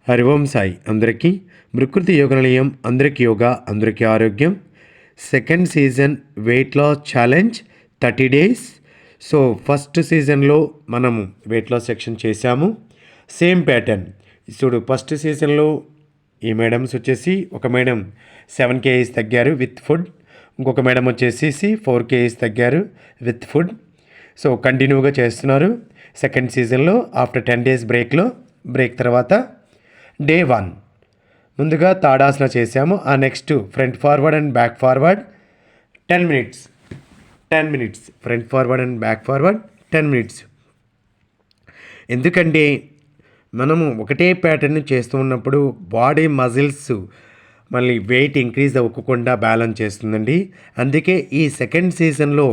హరి ఓం సాయి అందరికీ ప్రకృతి యోగ నిలయం అందరికీ యోగా అందరికీ ఆరోగ్యం. Second season weight loss challenge 30 days. So first సీజన్లో మనము వెయిట్ లాస్ సెక్షన్ చేశాము. సేమ్ ప్యాటర్న్ చూడు. ఫస్ట్ సీజన్లో ఈ మేడమ్స్ వచ్చేసి ఒక మేడం 7 kgs తగ్గారు విత్ ఫుడ్, ఇంకొక మేడం వచ్చేసి 4 kgs తగ్గారు విత్ ఫుడ్. సో కంటిన్యూగా చేస్తున్నారు. సెకండ్ సీజన్లో ఆఫ్టర్ 10 days బ్రేక్ తర్వాత డే 1 ముందుగా తాడాసన చేసాము. ఆ next front forward and back forward 10 minutes front forward and back forward 10 minutes. ఎందుకంటే మనము ఒకటే ప్యాటర్న్ చేస్తూ ఉన్నప్పుడు బాడీ మజిల్స్ మళ్ళీ వెయిట్ ఇంక్రీజ్ అవ్వకుండా బ్యాలెన్స్ చేస్తుందండి. అందుకే ఈ సెకండ్ సీజన్లో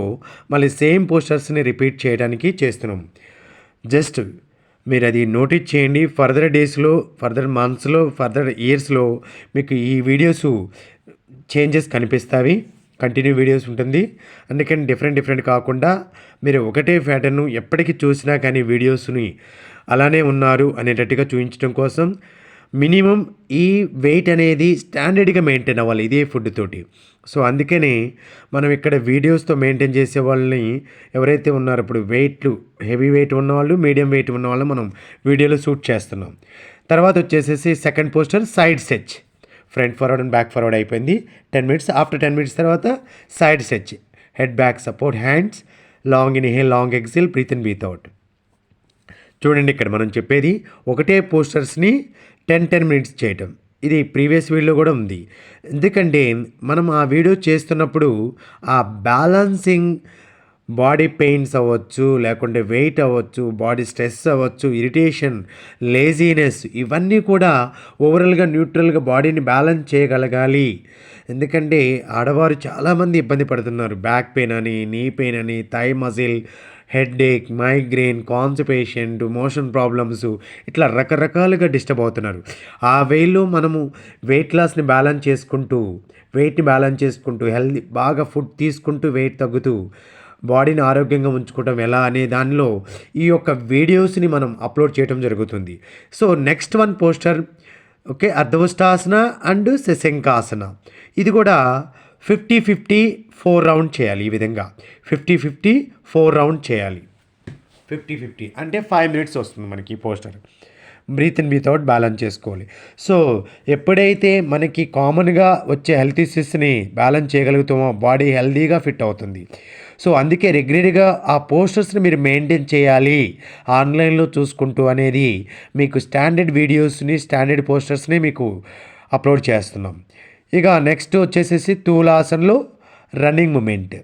మళ్ళీ సేమ్ పోస్టర్స్ని రిపీట్ చేయడానికి చేస్తున్నాం. జస్ట్ మీరు అది నోటీస్ చేయండి. ఫర్దర్ డేస్లో, ఫర్దర్ మంత్స్లో, ఫర్దర్ ఇయర్స్లో మీకు ఈ వీడియోస్ చేంజెస్ కనిపిస్తాయి. కంటిన్యూ వీడియోస్ ఉంటుంది. అందుకని డిఫరెంట్ కాకుండా మీరు ఒకటే ప్యాటర్న్ ఎప్పటికీ చూసినా కానీ వీడియోస్ని అలానే ఉన్నారు అనేటట్టుగా చూపించడం కోసం మినిమం ఈ వెయిట్ అనేది స్టాండర్డ్గా మెయింటైన్ అవ్వాలి ఇదే ఫుడ్ తోటి. సో అందుకనే మనం ఇక్కడ వీడియోస్తో మెయింటైన్ చేసే వాళ్ళని ఎవరైతే ఉన్నారో ఇప్పుడు హెవీ వెయిట్ ఉన్నవాళ్ళు, మీడియం వెయిట్ ఉన్న వాళ్ళు మనం వీడియోలో షూట్ చేస్తున్నాం. తర్వాత వచ్చేసేసి second posture side stretch. Front forward and back forward అయిపోయింది 10 minutes. ఆఫ్టర్ 10 minutes తర్వాత side stretch, head back support, hands, long inhale, long exhale, breathe in breathe out. చూడండి, ఇక్కడ మనం చెప్పేది ఒకటే పోస్టర్స్ని 10 minutes చేయటం. ఇది ప్రీవియస్ వీడియోలో కూడా ఉంది. ఎందుకంటే మనం ఆ వీడియో చేస్తున్నప్పుడు ఆ బ్యాలన్సింగ్ బాడీ పెయిన్స్ అవ్వచ్చు, లేకుంటే వెయిట్ అవ్వచ్చు, బాడీ స్ట్రెస్ అవ్వచ్చు, ఇరిటేషన్, లేజీనెస్, ఇవన్నీ కూడా ఓవరాల్గా న్యూట్రల్గా బాడీని బ్యాలెన్స్ చేయగలగాలి. ఎందుకంటే ఆడవారు చాలామంది ఇబ్బంది పడుతున్నారు. బ్యాక్ పెయిన్ అని, నీ పెయిన్ అని, thigh muscle, headache, migraine, constipation, motion problems, ఇట్లా రకరకాలుగా డిస్టర్బ్ అవుతున్నారు. ఆ వేలో మనము వెయిట్ లాస్ని బ్యాలెన్స్ చేసుకుంటూ, వెయిట్ని బ్యాలెన్స్ చేసుకుంటూ, హెల్తీ బాగా ఫుడ్ తీసుకుంటూ వెయిట్ తగ్గుతూ బాడీని ఆరోగ్యంగా ఉంచుకోవటం ఎలా అనే దానిలో ఈ యొక్క వీడియోస్ని మనం అప్లోడ్ చేయడం జరుగుతుంది. So next one posture okay, అర్ధవష్టాసన అండ్ శశంకాసన. ఇది కూడా 50-50 4 రౌండ్ చేయాలి. ఈ విధంగా 50-50 4 రౌండ్ చేయాలి. 50-50 అంటే 5 minutes వస్తుంది మనకి posture. Breathe in breathe out balance చేసుకోవాలి. సో ఎప్పుడైతే మనకి కామన్గా వచ్చే హెల్త్ ఇష్యూస్ని బ్యాలెన్స్ చేయగలుగుతామో బాడీ హెల్తీగా ఫిట్ అవుతుంది. సో అందుకే రెగ్యులర్గా ఆ పోస్టర్స్ని మీరు మెయింటైన్ చేయాలి ఆన్లైన్లో చూసుకుంటూ అనేది మీకు స్టాండర్డ్ వీడియోస్ని, స్టాండర్డ్ పోస్టర్స్ని మీకు అప్లోడ్ చేస్తున్నాం. ఇక నెక్స్ట్ వచ్చేసేసి తూలాసనలో రన్నింగ్ మూమెంట్,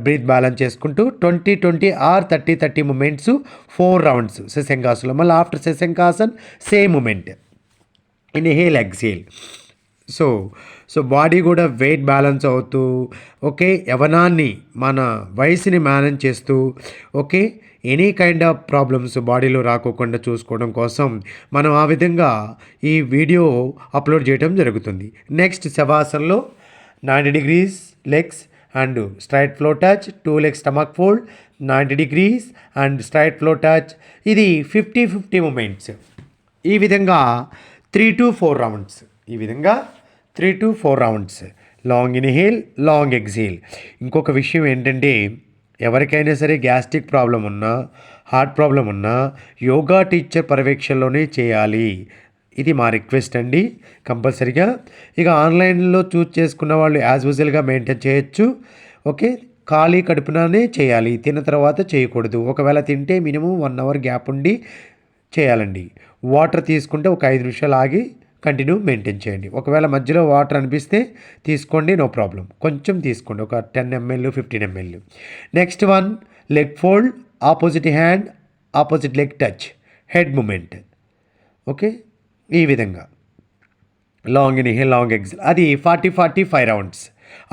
బ్రీత్ బ్యాలెన్స్ చేసుకుంటూ 20-20 ఆర్ 30-30 మూమెంట్స్ 4 rounds శశంకాసనలో. మళ్ళీ ఆఫ్టర్ శశంకాసన్ same moment, inhale exhale. So body కూడా వెయిట్ బ్యాలెన్స్ అవుతూ ఓకే, యవనాన్ని మన వయసుని మేనేజ్ చేస్తూ okay, any kind of problems బాడీలో రాకోకుండా చూసుకోవడం కోసం మనం ఆ విధంగా ఈ వీడియో అప్లోడ్ చేయడం జరుగుతుంది. నెక్స్ట్ శవాసనలో 90 degrees legs and straight floor touch, 2 legs stomach fold, 90 degrees and straight floor touch. ఇది 50-50 మూమెంట్స్. ఈ విధంగా 3 to 4 rounds. ఈ విధంగా 3 to 4 rounds. Long inhale, long exhale. ఇంకొక విషయం ఏంటంటే ఎవరికైనా సరే గ్యాస్ట్రిక్ ప్రాబ్లం ఉన్నా, హార్ట్ ప్రాబ్లం ఉన్నా యోగా టీచర్ పర్యవేక్షణలోనే చేయాలి. ఇది మా రిక్వెస్ట్ అండి, కంపల్సరీగా. ఇక ఆన్లైన్లో చూస్ చేసుకున్న వాళ్ళు యాజ్ యూజువల్గా మెయింటైన్ చేయొచ్చు. ఓకే, ఖాళీ కడుపుననే చేయాలి, తిన్న తర్వాత చేయకూడదు. ఒకవేళ తింటే మినిమం 1 hour గ్యాప్ ఉండి చేయాలండి. వాటర్ తీసుకుంటే ఒక 5 నిమిషాలు ఆగి కంటిన్యూ మెయింటైన్ చేయండి. ఒకవేళ మధ్యలో వాటర్ అనిపిస్తే తీసుకోండి, నో ప్రాబ్లం. కొంచెం తీసుకోండి, ఒక 10 ml 15 ml. Next one leg fold, opposite hand, opposite leg touch, head moment. Okay, ఈ విధంగా లాంగ్ ఇన్హేల్, లాంగ్ ఎక్సేల్. అది 40-45 rounds.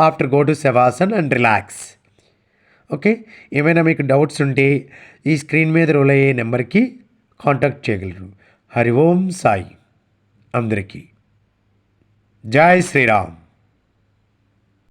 After go to Shavasan and relax. Okay, ఏమైనా మీకు డౌట్స్ ఉంటే ఈ స్క్రీన్ మీద రోల్ అయ్యే నెంబర్కి కాంటాక్ట్ చేయగలరు. హరి ఓం సాయి అందరికీ. జై శ్రీరామ్.